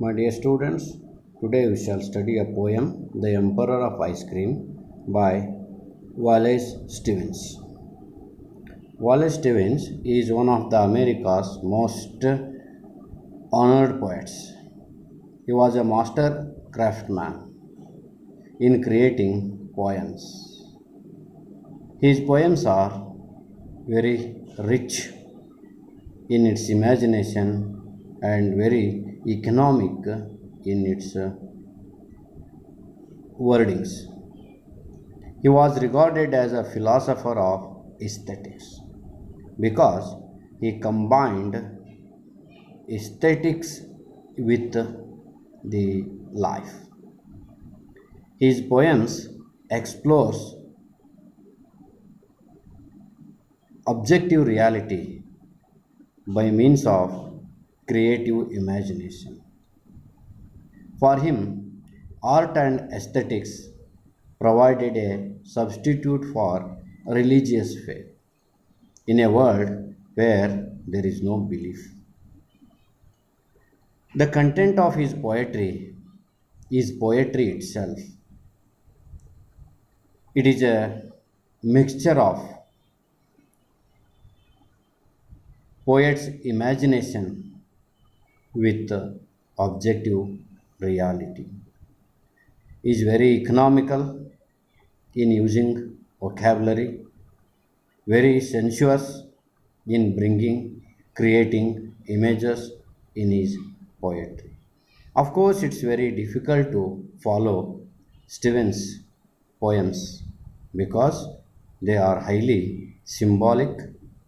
My dear students, today we shall study a poem, The Emperor of Ice Cream by Wallace Stevens. Wallace Stevens is one of the America's most honored poets. He was a master craftsman in creating poems. His poems are very rich in its imagination and very economic in its wordings. He was regarded as a philosopher of aesthetics because he combined aesthetics with the life. His poems explores objective reality by means of creative imagination. For him, art and aesthetics provided a substitute for religious faith in a world where there is no belief. The content of his poetry is poetry itself. It is a mixture of poet's imagination with objective reality. Is very economical in using vocabulary, very sensuous in creating images in his poetry. Of course, it's very difficult to follow Stevens' poems because they are highly symbolic,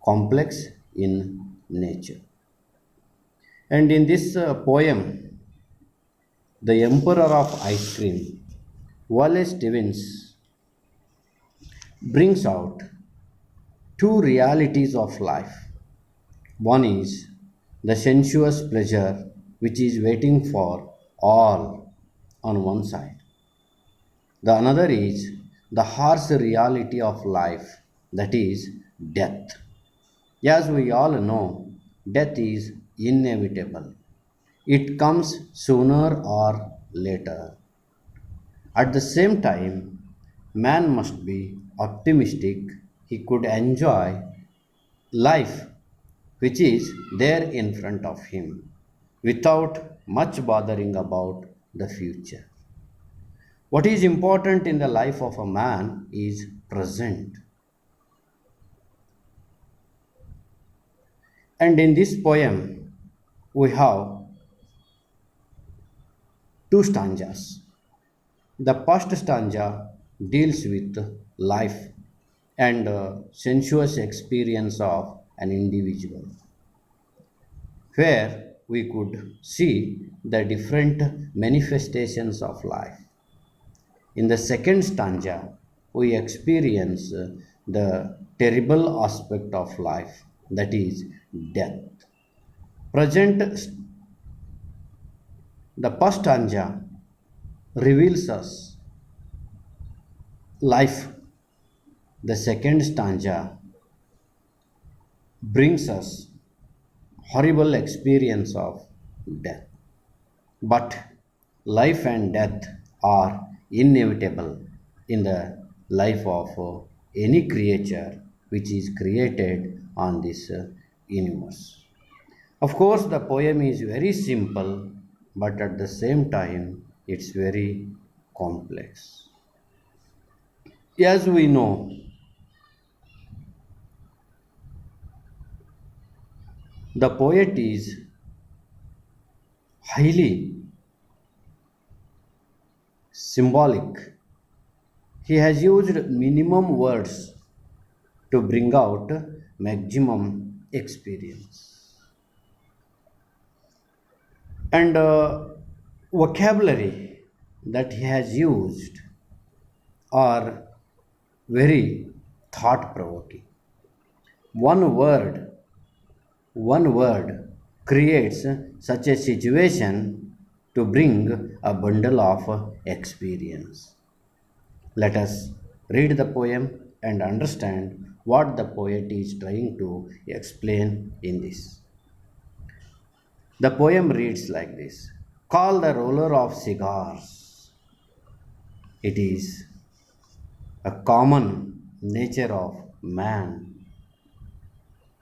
complex in nature. And in this poem, The Emperor of Ice Cream, Wallace Stevens brings out two realities of life. One is the sensuous pleasure which is waiting for all on one side. The another is the harsh reality of life, that is death. As we all know, death is inevitable. It comes sooner or later. At the same time, man must be optimistic. He could enjoy life which is there in front of him without much bothering about the future. What is important in the life of a man is present. And in this poem, we have two stanzas. The first stanza deals with life and sensuous experience of an individual, where we could see the different manifestations of life. In the second stanza, we experience the terrible aspect of life, that is death. Present, the first stanza reveals us life. The second stanza brings us horrible experience of death. But life and death are inevitable in the life of any creature which is created on this universe. Of course, the poem is very simple, but at the same time, it's very complex. As we know, the poet is highly symbolic. He has used minimum words to bring out maximum experience. And vocabulary that he has used are very thought provoking. One word, one word creates such a situation to bring a bundle of experience. Let us read the poem and understand what the poet is trying to explain in this. The poem reads like this: called the roller of cigars. It is a common nature of man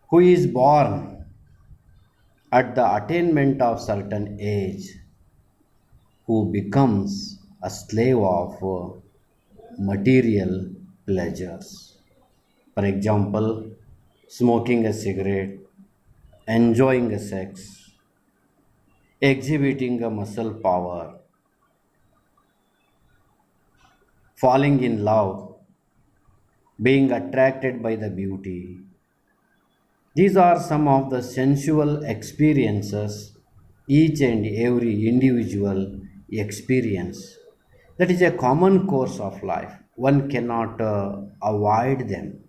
who is born at the attainment of certain age, who becomes a slave of material pleasures. For example, smoking a cigarette, enjoying a sex, exhibiting a muscle power, falling in love, being attracted by the beauty. These are some of the sensual experiences each and every individual experience. That is a common course of life. One cannot avoid them.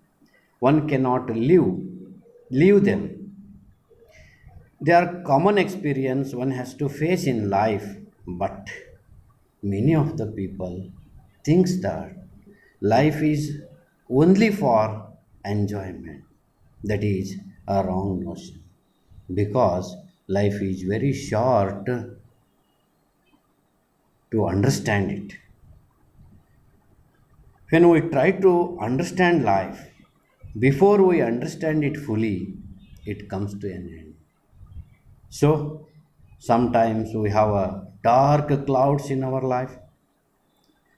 One cannot leave them. They are common experience one has to face in life, but many of the people thinks that life is only for enjoyment. That is a wrong notion, because life is very short to understand it. When we try to understand life, before we understand it fully, it comes to an end. So sometimes we have a dark clouds in our life.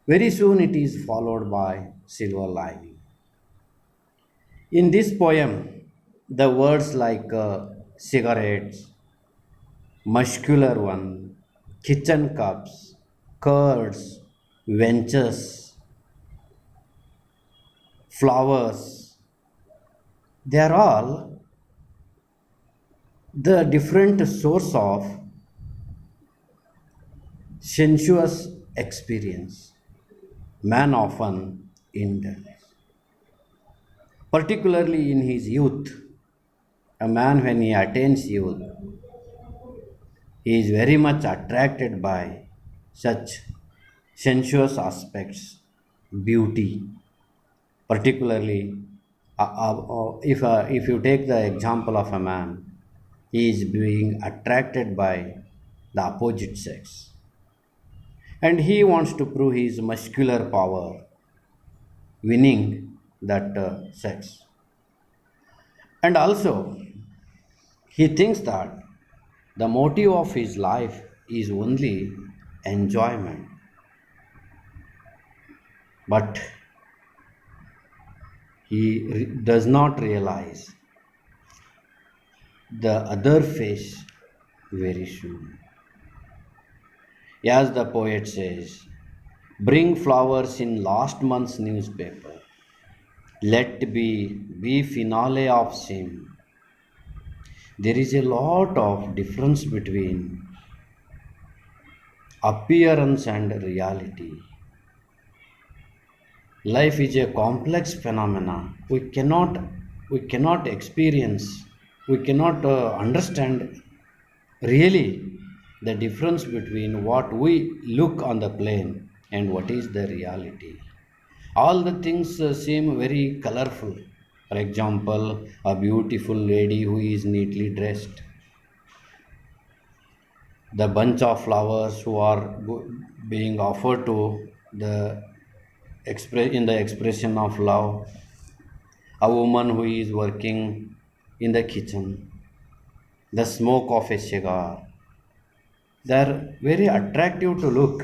Very soon it is followed by silver lining. In this poem, the words like cigarettes, muscular one, kitchen cups, curds, ventures, flowers, they are all the different source of sensuous experience man often indulges. Particularly in his youth, a man when he attains youth, he is very much attracted by such sensuous aspects, beauty. Particularly, if you take the example of a man, he is being attracted by the opposite sex, and he wants to prove his muscular power, winning that sex. And also, he thinks that the motive of his life is only enjoyment. But he does not realize the other face very soon. As the poet says, bring flowers in last month's newspaper. Let be finale of sin. There is a lot of difference between appearance and reality. Life is a complex phenomena. We cannot experience, we cannot understand really the difference between what we look on the plane and what is the reality. All the things seem very colorful. For example, a beautiful lady who is neatly dressed, the bunch of flowers who are being offered to the in the expression of love, a woman who is working in the kitchen, the smoke of a cigar. They are very attractive to look,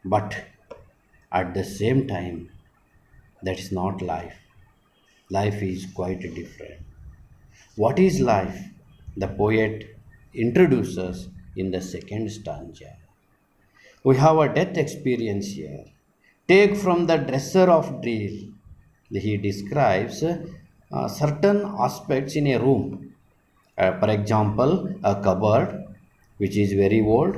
but at the same time, that is not life. Life is quite different. What is life? The poet introduces in the second stanza. We have a death experience here. Take from the dresser of drill. He describes certain aspects in a room. For example, a cupboard which is very old,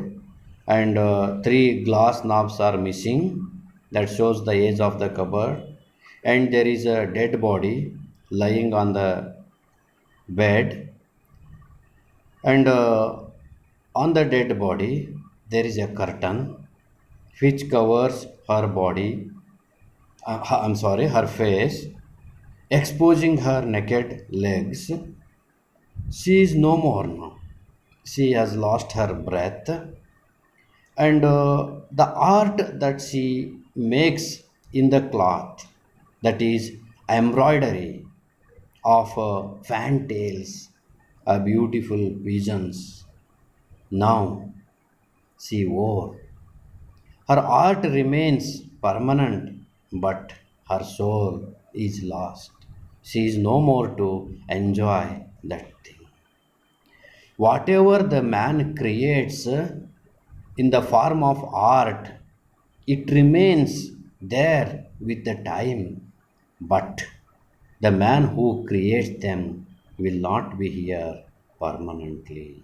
and three glass knobs are missing. That shows the age of the cupboard. And there is a dead body lying on the bed, and on the dead body there is a curtain which covers her body, her face, exposing her naked legs. She is no more now. she has lost her breath, and the art that she makes in the cloth, that is embroidery of fantails, beautiful visions. Now she wore. Her art remains permanent, but her soul is lost. She is no more to enjoy that thing. Whatever the man creates in the form of art, it remains there with the time, but the man who creates them will not be here permanently.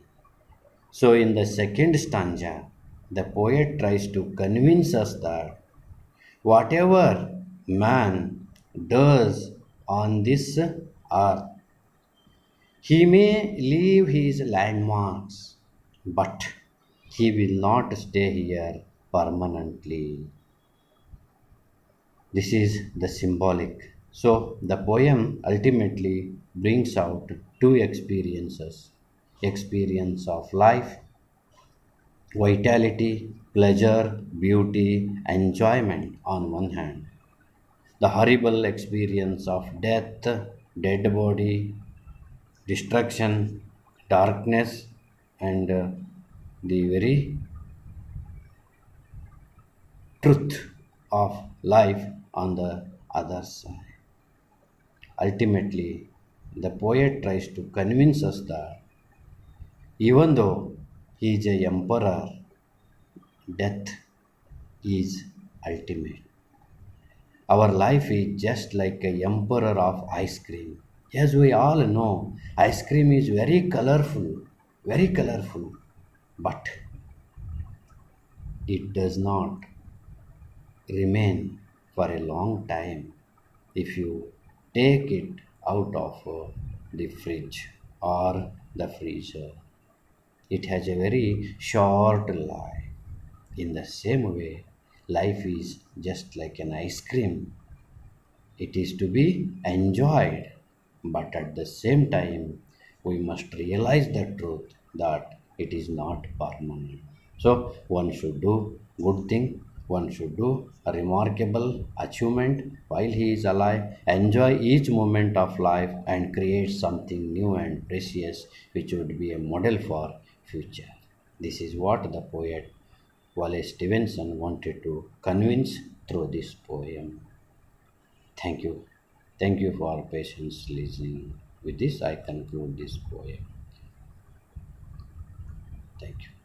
So, in the second stanza, the poet tries to convince us that whatever man does on this earth, he may leave his landmarks, but he will not stay here permanently. This is the symbolic. So, the poem ultimately brings out two experiences: experience of life, vitality, pleasure, beauty, enjoyment on one hand, the horrible experience of death, dead body, destruction, darkness, and the very truth of life on the other side. Ultimately, the poet tries to convince us that even though he is a emperor, death is ultimate. Our life is just like a emperor of ice cream. As we all know, ice cream is very colorful, but it does not remain for a long time if you take it out of the fridge or the freezer. It has a very short life. In the same way, life is just like an ice cream. It is to be enjoyed, but at the same time, we must realize the truth that it is not permanent. So, one should do good thing, one should do a remarkable achievement while he is alive, enjoy each moment of life, and create something new and precious which would be a model for future. This is what the poet Wallace Stevenson wanted to convince through this poem. Thank you. Thank you for patience listening. With this, I conclude this poem. Thank you.